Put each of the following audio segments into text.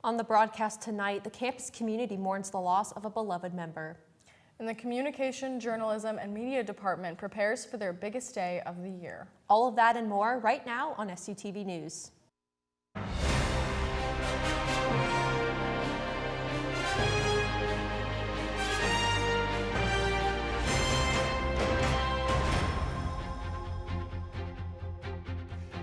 On the broadcast tonight, the campus community mourns the loss of a beloved member. And the Communication, Journalism, and Media Department prepares for their biggest day of the year. All of that and more right now on SUTV News.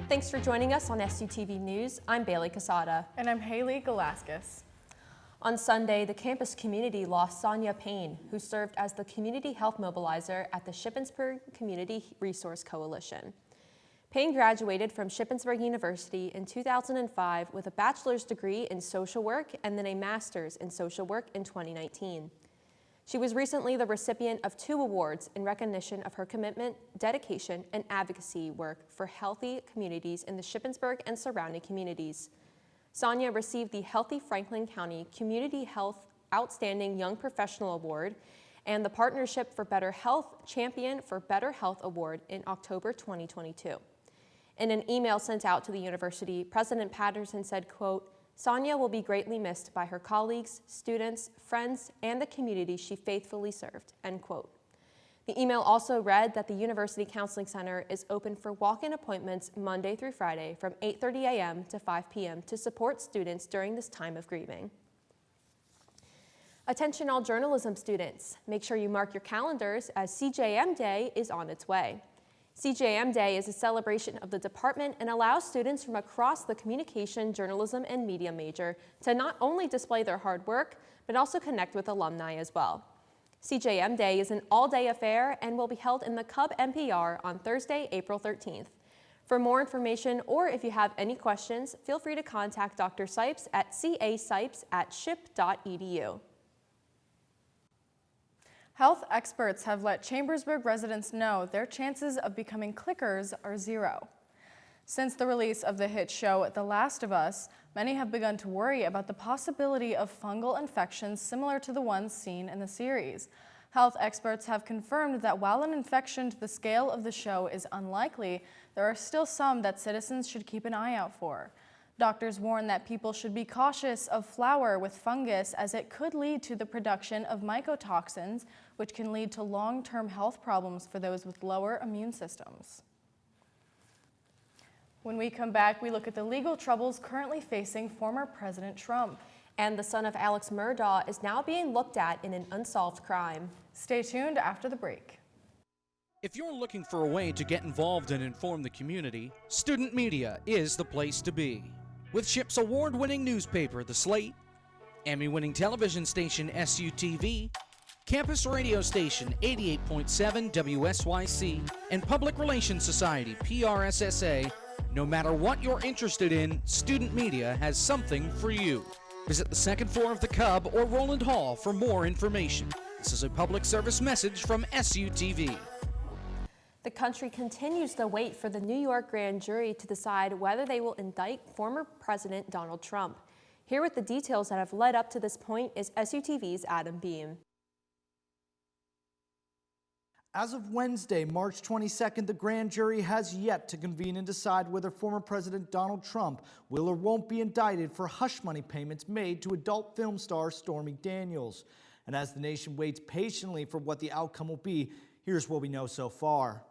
Thanks for joining us on SUTV News. I'm Bailey Casada. And I'm Haley Galaskis. On Sunday, the campus community lost Sonja Payne, who served as the community health mobilizer at the Shippensburg Community Resource Coalition. Payne graduated from Shippensburg University in 2005 with a bachelor's degree in social work and then a master's in social work in 2019. She was recently the recipient of 2 awards in recognition of her commitment, dedication, and advocacy work for healthy communities in the Shippensburg and surrounding communities. Sonja received the Healthy Franklin County Community Health Outstanding Young Professional Award and the Partnership for Better Health Champion for Better Health Award in October 2022. In an email sent out to the university, President Patterson said, quote, "Sonja will be greatly missed by her colleagues, students, friends, and the community she faithfully served," end quote. The email also read that the University Counseling Center is open for walk-in appointments Monday through Friday from 8:30 a.m. to 5 p.m. to support students during this time of grieving. Attention all journalism students, make sure you mark your calendars as CJM Day is on its way. CJM Day is a celebration of the department and allows students from across the communication, journalism, and media major to not only display their hard work, but also connect with alumni as well. CJM Day is an all-day affair and will be held in the Cub NPR on Thursday, April 13th. For more information or if you have any questions, feel free to contact Dr. Sipes at casipes@ship.edu. Health experts have let Chambersburg residents know their chances of becoming clickers are 0. Since the release of the hit show The Last of Us, many have begun to worry about the possibility of fungal infections similar to the ones seen in the series. Health experts have confirmed that while an infection to the scale of the show is unlikely, there are still some that citizens should keep an eye out for. Doctors warn that people should be cautious of flour with fungus as it could lead to the production of mycotoxins, which can lead to long-term health problems for those with lower immune systems. When we come back, we look at the legal troubles currently facing former President Trump. And the son of Alex Murdaugh is now being looked at in an unsolved crime. Stay tuned after the break. If you're looking for a way to get involved and inform the community, student media is the place to be. With SHIP's award-winning newspaper, The Slate, Emmy-winning television station SUTV, campus radio station 88.7 WSYC, and Public Relations Society PRSSA, no matter what you're interested in, student media has something for you. Visit the 2nd floor of the Cub or Roland Hall for more information. This is a public service message from SUTV. The country continues to wait for the New York grand jury to decide whether they will indict former President Donald Trump. Here with the details that have led up to this point is SUTV's Adam Beam. As of Wednesday, March 22nd, the grand jury has yet to convene and decide whether former President Donald Trump will or won't be indicted for hush money payments made to adult film star Stormy Daniels. And as the nation waits patiently for what the outcome will be, here's what we know so far.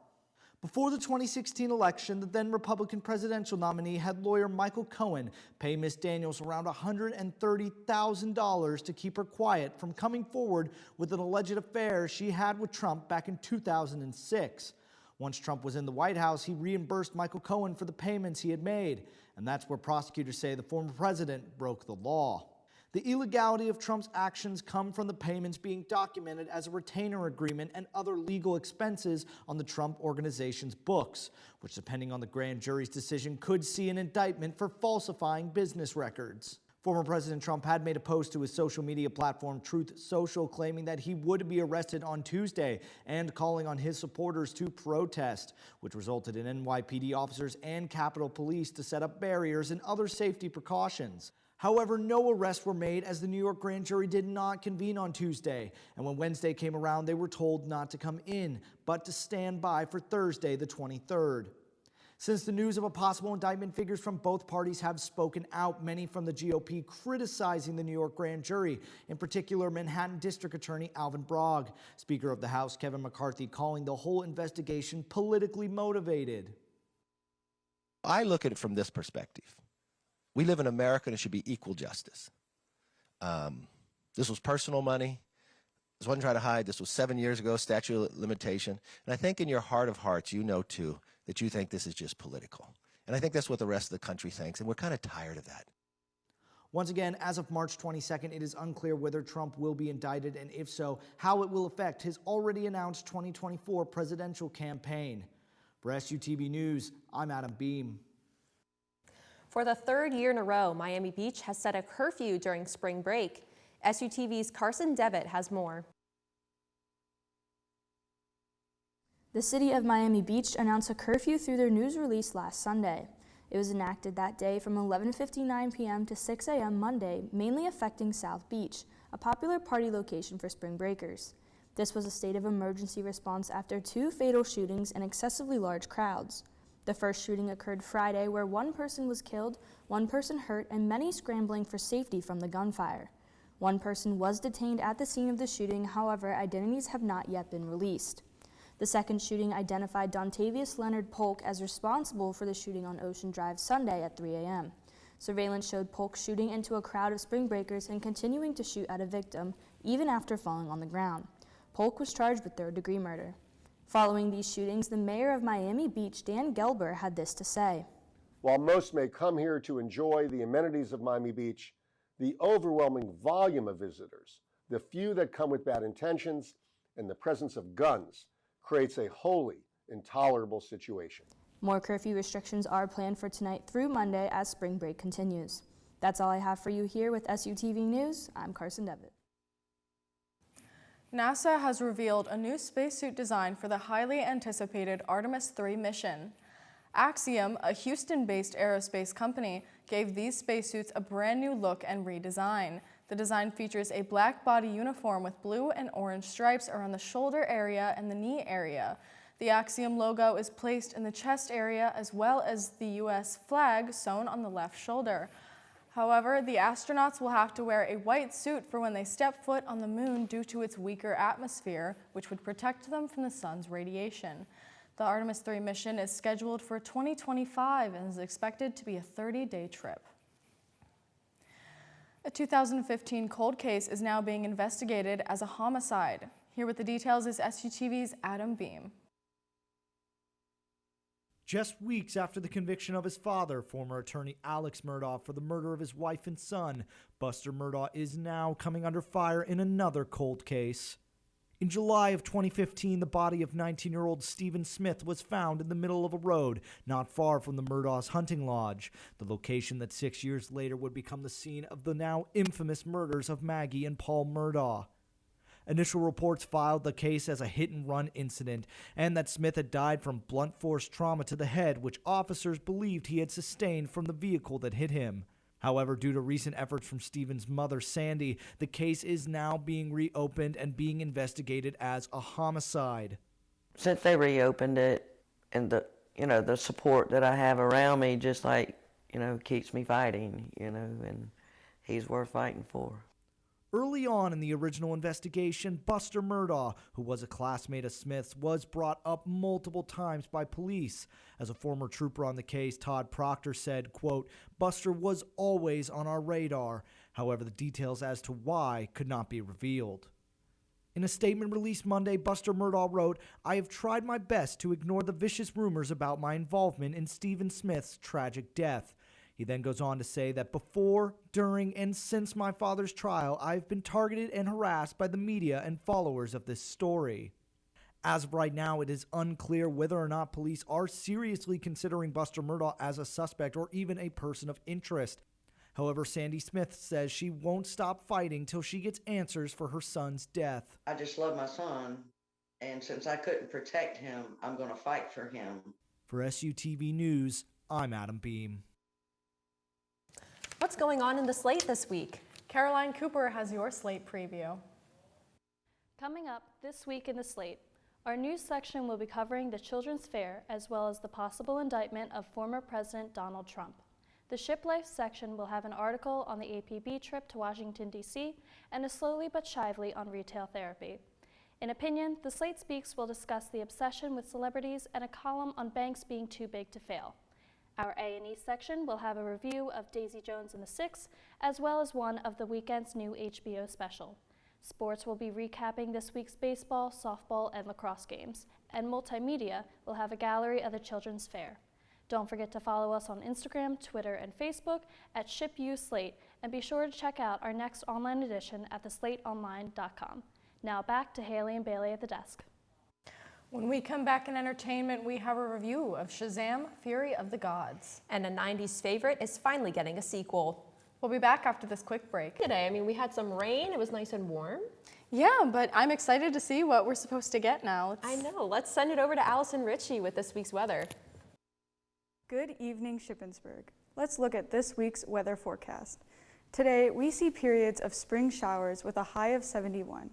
Before the 2016 election, the then Republican presidential nominee had lawyer Michael Cohen pay Ms. Daniels around $130,000 to keep her quiet from coming forward with an alleged affair she had with Trump back in 2006. Once Trump was in the White House, he reimbursed Michael Cohen for the payments he had made, and that's where prosecutors say the former president broke the law. The illegality of Trump's actions come from the payments being documented as a retainer agreement and other legal expenses on the Trump organization's books, which, depending on the grand jury's decision, could see an indictment for falsifying business records. Former President Trump had made a post to his social media platform Truth Social claiming that he would be arrested on Tuesday and calling on his supporters to protest, which resulted in NYPD officers and Capitol Police to set up barriers and other safety precautions. However, no arrests were made as the New York grand jury did not convene on Tuesday, and when Wednesday came around, they were told not to come in, but to stand by for Thursday, the 23rd. Since the news of a possible indictment, figures from both parties have spoken out, many from the GOP criticizing the New York grand jury, in particular Manhattan District Attorney Alvin Bragg. Speaker of the House Kevin McCarthy calling the whole investigation politically motivated. I look at it from this perspective. We live in America and it should be equal justice. This was personal money. This wasn't trying to hide. This was 7 years ago, statute of limitation. And I think in your heart of hearts, you know, too, that you think this is just political. And I think that's what the rest of the country thinks, and we're kind of tired of that. Once again, as of March 22nd, it is unclear whether Trump will be indicted, and if so, how it will affect his already announced 2024 presidential campaign. For SUTV News, I'm Adam Beam. For the third year in a row, Miami Beach has set a curfew during spring break. SUTV's Carson Devitt has more. The city of Miami Beach announced a curfew through their news release last Sunday. It was enacted that day from 11:59 p.m. to 6 a.m. Monday, mainly affecting South Beach, a popular party location for spring breakers. This was a state of emergency response after 2 fatal shootings and excessively large crowds. The first shooting occurred Friday, where 1 person was killed, 1 person hurt, and many scrambling for safety from the gunfire. 1 person was detained at the scene of the shooting, however, identities have not yet been released. The second shooting identified Dontavius Leonard Polk as responsible for the shooting on Ocean Drive Sunday at 3 a.m. Surveillance showed Polk shooting into a crowd of spring breakers and continuing to shoot at a victim, even after falling on the ground. Polk was charged with third-degree murder. Following these shootings, the mayor of Miami Beach, Dan Gelber, had this to say. While most may come here to enjoy the amenities of Miami Beach, the overwhelming volume of visitors, the few that come with bad intentions, and the presence of guns creates a wholly intolerable situation. More curfew restrictions are planned for tonight through Monday as spring break continues. That's all I have for you here with SUTV News. I'm Carson Devitt. NASA has revealed a new spacesuit design for the highly anticipated Artemis 3 mission. Axiom, a Houston-based aerospace company, gave these spacesuits a brand new look and redesign. The design features a black body uniform with blue and orange stripes around the shoulder area and the knee area. The Axiom logo is placed in the chest area as well as the U.S. flag sewn on the left shoulder. However, the astronauts will have to wear a white suit for when they step foot on the moon due to its weaker atmosphere, which would protect them from the sun's radiation. The Artemis 3 mission is scheduled for 2025 and is expected to be a 30-day trip. A 2015 cold case is now being investigated as a homicide. Here with the details is SUTV's Adam Beam. Just weeks after the conviction of his father, former attorney Alex Murdaugh, for the murder of his wife and son, Buster Murdaugh is now coming under fire in another cold case. In July of 2015, the body of 19-year-old Stephen Smith was found in the middle of a road not far from the Murdaugh's hunting lodge, the location that 6 years later would become the scene of the now infamous murders of Maggie and Paul Murdaugh. Initial reports filed the case as a hit-and-run incident, and that Smith had died from blunt force trauma to the head, which officers believed he had sustained from the vehicle that hit him. However, due to recent efforts from Stephen's mother, Sandy, the case is now being reopened and being investigated as a homicide. Since they reopened it, and the support that I have around me just keeps me fighting, and he's worth fighting for. Early on in the original investigation, Buster Murdaugh, who was a classmate of Smith's, was brought up multiple times by police. As a former trooper on the case, Todd Proctor said, quote, "Buster was always on our radar." However, the details as to why could not be revealed. In a statement released Monday, Buster Murdaugh wrote, "I have tried my best to ignore the vicious rumors about my involvement in Stephen Smith's tragic death." He then goes on to say that before, during, and since my father's trial, I have been targeted and harassed by the media and followers of this story. As of right now, it is unclear whether or not police are seriously considering Buster Murdaugh as a suspect or even a person of interest. However, Sandy Smith says she won't stop fighting till she gets answers for her son's death. I just love my son, and since I couldn't protect him, I'm going to fight for him. For SUTV News, I'm Adam Beam. What's going on in the slate this week? Caroline Cooper has your slate preview. Coming up this week in the slate, Our news section will be covering the Children's Fair as well as the possible indictment of former President Donald Trump. The Ship Life section will have an article on the APB trip to Washington, D.C. and a slowly but shyly on retail therapy. In Opinion, the Slate Speaks will discuss the obsession with celebrities and a column on banks being too big to fail. Our A&E section will have a review of Daisy Jones and the Six, as well as one of the weekend's new HBO special. Sports will be recapping this week's baseball, softball, and lacrosse games, and Multimedia will have a gallery of the Children's Fair. Don't forget to follow us on Instagram, Twitter, and Facebook at ShipUSlate, and be sure to check out our next online edition at theslateonline.com. Now back to Haley and Bailey at the desk. When we come back in entertainment, we have a review of Shazam, Fury of the Gods. And a 90s favorite is finally getting a sequel. We'll be back after this quick break. Today, we had some rain, it was nice and warm. Yeah, but I'm excited to see what we're supposed to get now. I know, let's send it over to Allison Ritchie with this week's weather. Good evening, Shippensburg. Let's look at this week's weather forecast. Today, we see periods of spring showers with a high of 71.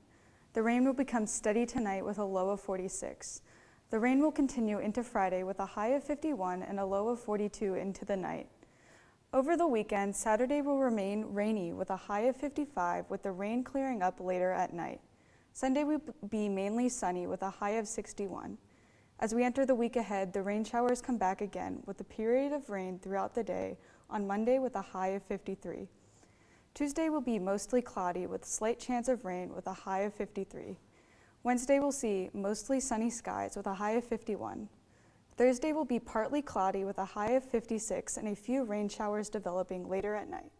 The rain will become steady tonight with a low of 46. The rain will continue into Friday with a high of 51 and a low of 42 into the night. Over the weekend, Saturday will remain rainy with a high of 55 with the rain clearing up later at night. Sunday will be mainly sunny with a high of 61. As we enter the week ahead, the rain showers come back again with a period of rain throughout the day on Monday with a high of 53. Tuesday will be mostly cloudy with a slight chance of rain with a high of 53. Wednesday will see mostly sunny skies with a high of 51. Thursday will be partly cloudy with a high of 56 and a few rain showers developing later at night.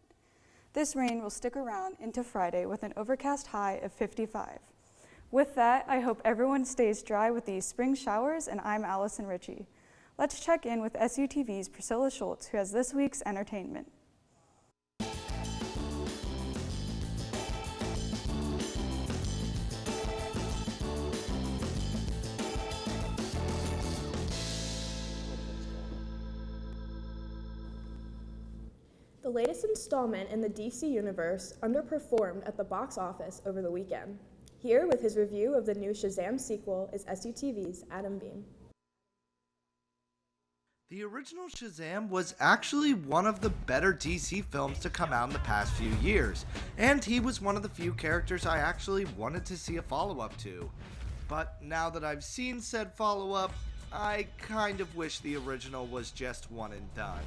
This rain will stick around into Friday with an overcast high of 55. With that, I hope everyone stays dry with these spring showers, and I'm Allison Ritchie. Let's check in with SUTV's Priscilla Schultz, who has this week's entertainment. The latest installment in the DC Universe underperformed at the box office over the weekend. Here with his review of the new Shazam sequel is SUTV's Adam Beam. The original Shazam was actually one of the better DC films to come out in the past few years, and he was one of the few characters I actually wanted to see a follow-up to. But now that I've seen said follow-up, I kind of wish the original was just one and done.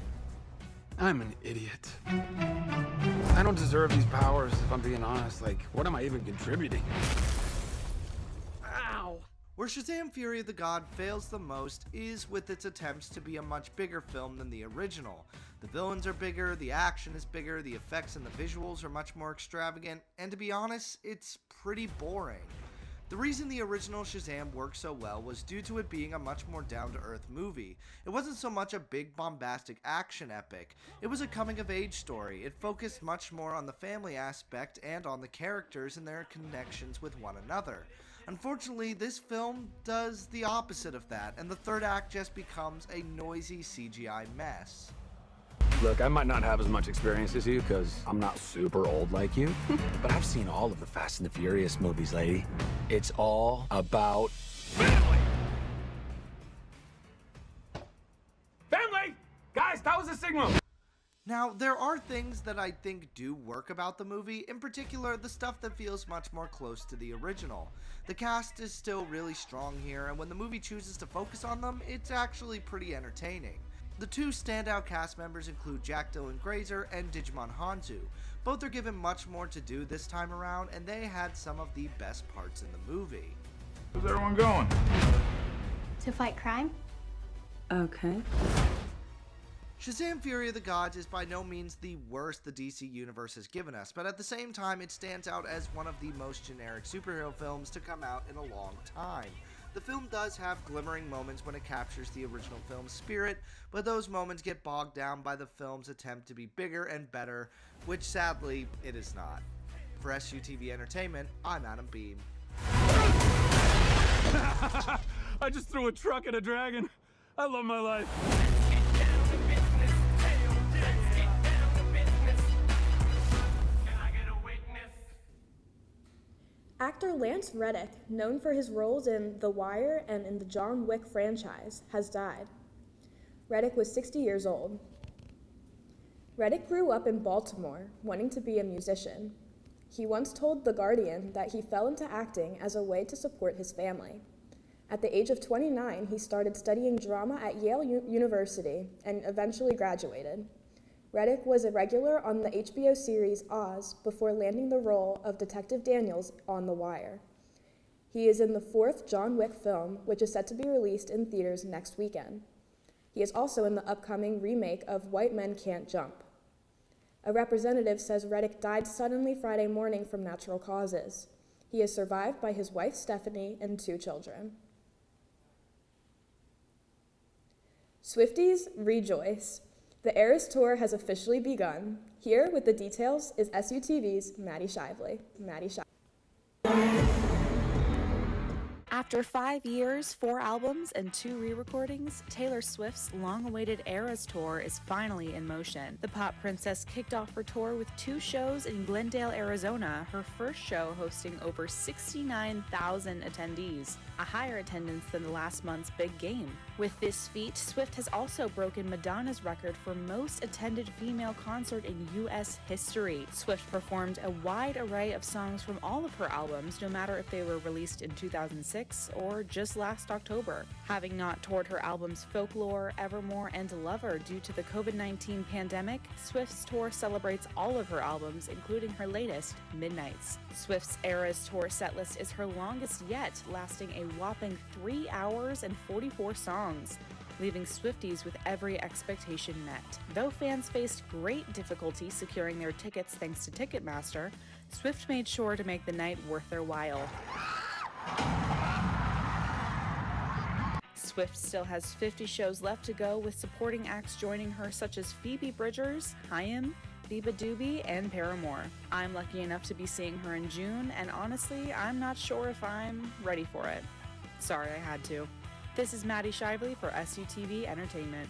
I'm an idiot. I don't deserve these powers, if I'm being honest. Like, what am I even contributing? Ow! Where Shazam Fury of the God fails the most is with its attempts to be a much bigger film than the original. The villains are bigger, the action is bigger, the effects and the visuals are much more extravagant, and to be honest, it's pretty boring. The reason the original Shazam worked so well was due to it being a much more down-to-earth movie. It wasn't so much a big bombastic action epic, it was a coming-of-age story. It focused much more on the family aspect and on the characters and their connections with one another. Unfortunately, this film does the opposite of that, and the third act just becomes a noisy CGI mess. Look, I might not have as much experience as you, because I'm not super old like you, but I've seen all of the Fast and the Furious movies, lady. It's all about family! Family! Guys, that was a signal! Now, there are things that I think do work about the movie, in particular the stuff that feels much more close to the original. The cast is still really strong here, and when the movie chooses to focus on them, it's actually pretty entertaining. The two standout cast members include Jack Dylan Grazer and Digimon Hanzo. Both are given much more to do this time around, and they had some of the best parts in the movie. Where's everyone going? To fight crime? Okay. Shazam Fury of the Gods is by no means the worst the DC Universe has given us, but at the same time it stands out as one of the most generic superhero films to come out in a long time. The film does have glimmering moments when it captures the original film's spirit, but those moments get bogged down by the film's attempt to be bigger and better, which sadly, it is not. For SUTV Entertainment, I'm Adam Beam. I just threw a truck at a dragon. I love my life. Actor Lance Reddick, known for his roles in The Wire and in the John Wick franchise, has died. Reddick was 60 years old. Reddick grew up in Baltimore, wanting to be a musician. He once told The Guardian that he fell into acting as a way to support his family. At the age of 29, he started studying drama at Yale University and eventually graduated. Reddick was a regular on the HBO series Oz before landing the role of Detective Daniels on The Wire. He is in the 4th John Wick film, which is set to be released in theaters next weekend. He is also in the upcoming remake of White Men Can't Jump. A representative says Reddick died suddenly Friday morning from natural causes. He is survived by his wife Stephanie and 2 children. Swifties, rejoice! The Eras Tour has officially begun. Here with the details is SUTV's Maddie Shively. After 5 years, 4 albums, and 2 re-recordings, Taylor Swift's long-awaited Eras Tour is finally in motion. The pop princess kicked off her tour with 2 shows in Glendale, Arizona, her first show hosting over 69,000 attendees, a higher attendance than the last month's big game. With this feat, Swift has also broken Madonna's record for most attended female concert in U.S. history. Swift performed a wide array of songs from all of her albums, no matter if they were released in 2006 or just last October. Having not toured her albums Folklore, Evermore, and Lover due to the COVID-19 pandemic, Swift's tour celebrates all of her albums, including her latest, Midnights. Swift's Eras Tour setlist is her longest yet, lasting a whopping 3 hours and 44 songs, leaving Swifties with every expectation met. Though fans faced great difficulty securing their tickets thanks to Ticketmaster, Swift made sure to make the night worth their while. Swift still has 50 shows left to go, with supporting acts joining her such as Phoebe Bridgers, Haim, Biba Doobie, and Paramore. I'm lucky enough to be seeing her in June, and honestly, I'm not sure if I'm ready for it. Sorry, I had to. This is Maddie Shively for SUTV Entertainment.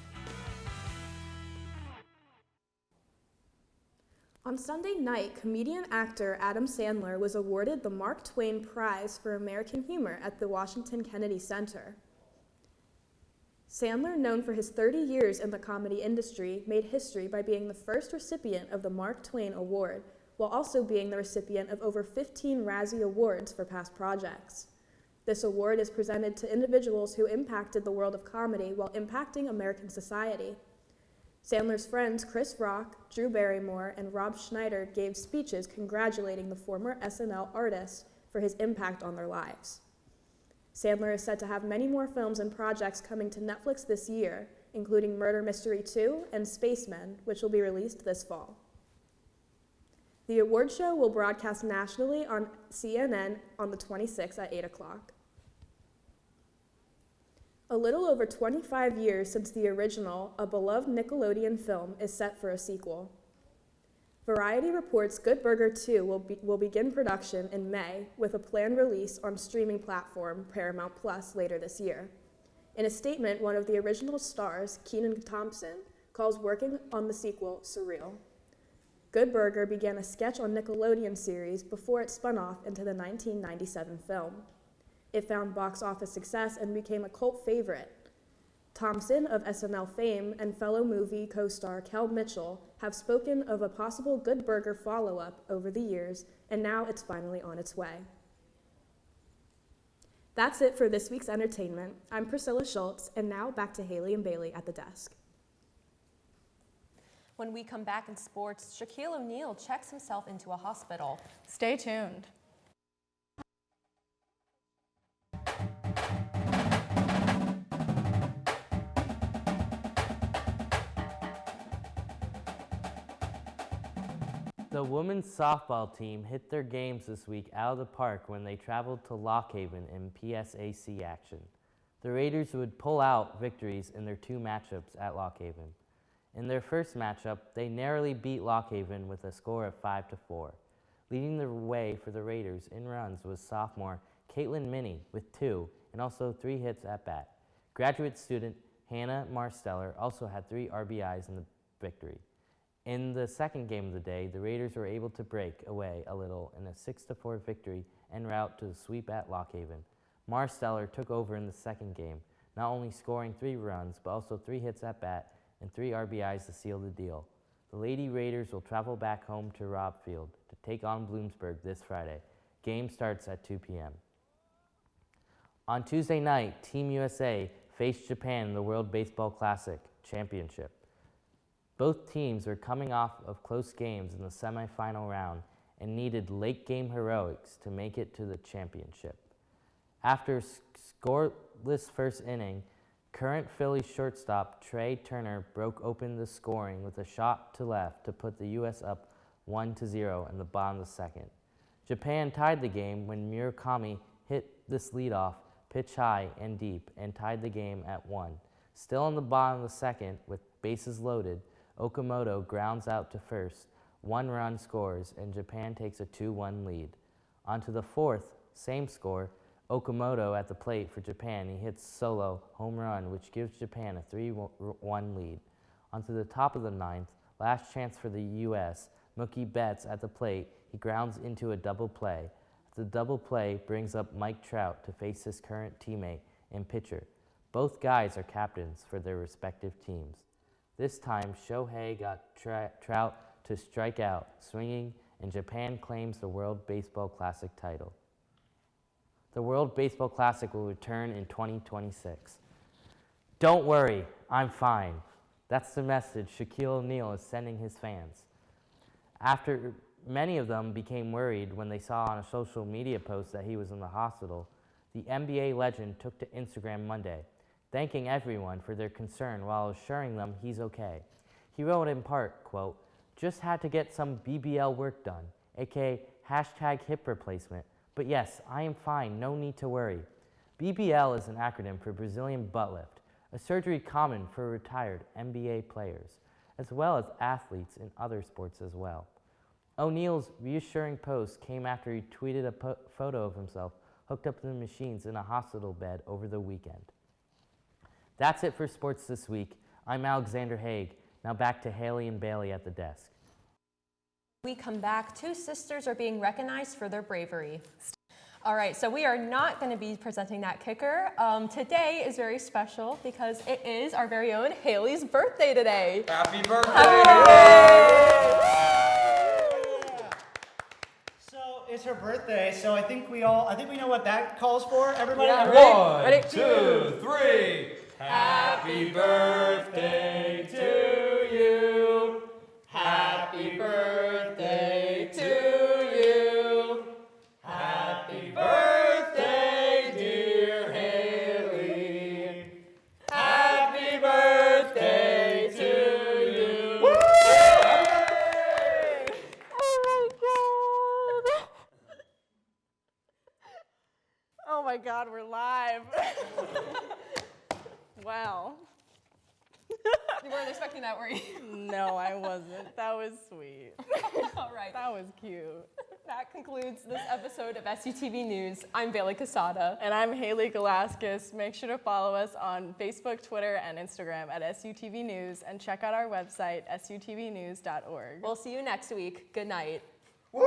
On Sunday night, comedian-actor Adam Sandler was awarded the Mark Twain Prize for American Humor at the Washington Kennedy Center. Sandler, known for his 30 years in the comedy industry, made history by being the first recipient of the Mark Twain Award, while also being the recipient of over 15 Razzie Awards for past projects. This award is presented to individuals who impacted the world of comedy while impacting American society. Sandler's friends Chris Rock, Drew Barrymore, and Rob Schneider gave speeches congratulating the former SNL artist for his impact on their lives. Sandler is said to have many more films and projects coming to Netflix this year, including Murder Mystery 2 and Spacemen, which will be released this fall. The award show will broadcast nationally on CNN on the 26th at 8 o'clock. A little over 25 years since the original, a beloved Nickelodeon film is set for a sequel. Variety reports Good Burger 2 will begin production in May, with a planned release on streaming platform Paramount Plus later this year. In a statement, one of the original stars, Kenan Thompson, calls working on the sequel surreal. Good Burger began a sketch on Nickelodeon series before it spun off into the 1997 film. It found box office success and became a cult favorite. Thompson of SNL fame and fellow movie co-star Kel Mitchell have spoken of a possible Good Burger follow-up over the years, and now it's finally on its way. That's it for this week's entertainment. I'm Priscilla Schultz, and now back to Haley and Bailey at the desk. When we come back in sports, Shaquille O'Neal checks himself into a hospital. Stay tuned. The women's softball team hit their games this week out of the park when they traveled to Lock Haven in PSAC action. The Raiders would pull out victories in their 2 matchups at Lock Haven. In their first matchup, they narrowly beat Lock Haven with a score of 5-4. Leading the way for the Raiders in runs was sophomore Caitlin Minnie with 2 and also 3 hits at bat. Graduate student Hannah Marsteller also had 3 RBIs in the victory. In the second game of the day, the Raiders were able to break away a little in a 6-4 victory en route to the sweep at Lock Haven. Marsteller took over in the second game, not only scoring 3 runs, but also 3 hits at bat and 3 RBIs to seal the deal. The Lady Raiders will travel back home to Robb Field to take on Bloomsburg this Friday. Game starts at 2 p.m. On Tuesday night, Team USA faced Japan in the World Baseball Classic Championship. Both teams were coming off of close games in the semifinal round and needed late-game heroics to make it to the championship. After a scoreless first inning, current Phillies shortstop Trey Turner broke open the scoring with a shot to left to put the U.S. up 1-0 in the bottom of the second. Japan tied the game when Murakami hit this leadoff pitch high and deep and tied the game at 1. Still in the bottom of the second with bases loaded, Okamoto grounds out to first, 1 run scores, and Japan takes a 2-1 lead. On to the fourth, same score, Okamoto at the plate for Japan. He hits solo home run, which gives Japan a 3-1 lead. On to the top of the ninth, last chance for the U.S., Mookie Betts at the plate. He grounds into a double play. The double play brings up Mike Trout to face his current teammate and pitcher. Both guys are captains for their respective teams. This time, Shohei got Trout to strike out, swinging, and Japan claims the World Baseball Classic title. The World Baseball Classic will return in 2026. Don't worry, I'm fine. That's the message Shaquille O'Neal is sending his fans. After many of them became worried when they saw on a social media post that he was in the hospital, the NBA legend took to Instagram Monday, thanking everyone for their concern while assuring them he's okay. He wrote in part, quote, "Just had to get some BBL work done, aka hashtag hip replacement. But yes, I am fine, no need to worry." BBL is an acronym for Brazilian butt lift, a surgery common for retired NBA players, as well as athletes in other sports as well. O'Neal's reassuring post came after he tweeted a photo of himself hooked up to the machines in a hospital bed over the weekend. That's it for sports this week. I'm Alexander Haig. Now back to Haley and Bailey at the desk. We come back, 2 sisters are being recognized for their bravery. All right, so we are not going to be presenting that kicker. Today is very special because it is our very own Haley's birthday today. Happy birthday! Happy birthday! So it's her birthday, so I think we know what that calls for. Everybody, Yeah, ready? 1, 2, 3. Happy birthday to you. Happy birthday to you. Happy birthday, dear Haley. Happy birthday to you. Woo! Oh my God, we're live. Wow. You weren't expecting that, were you? No, I wasn't. That was sweet. All right. That was cute. That concludes this episode of SUTV News. I'm Bailey Casada. And I'm Haley Galaskis. Make sure to follow us on Facebook, Twitter, and Instagram at SUTV News, and check out our website, sutvnews.org. We'll see you next week. Good night. Woo!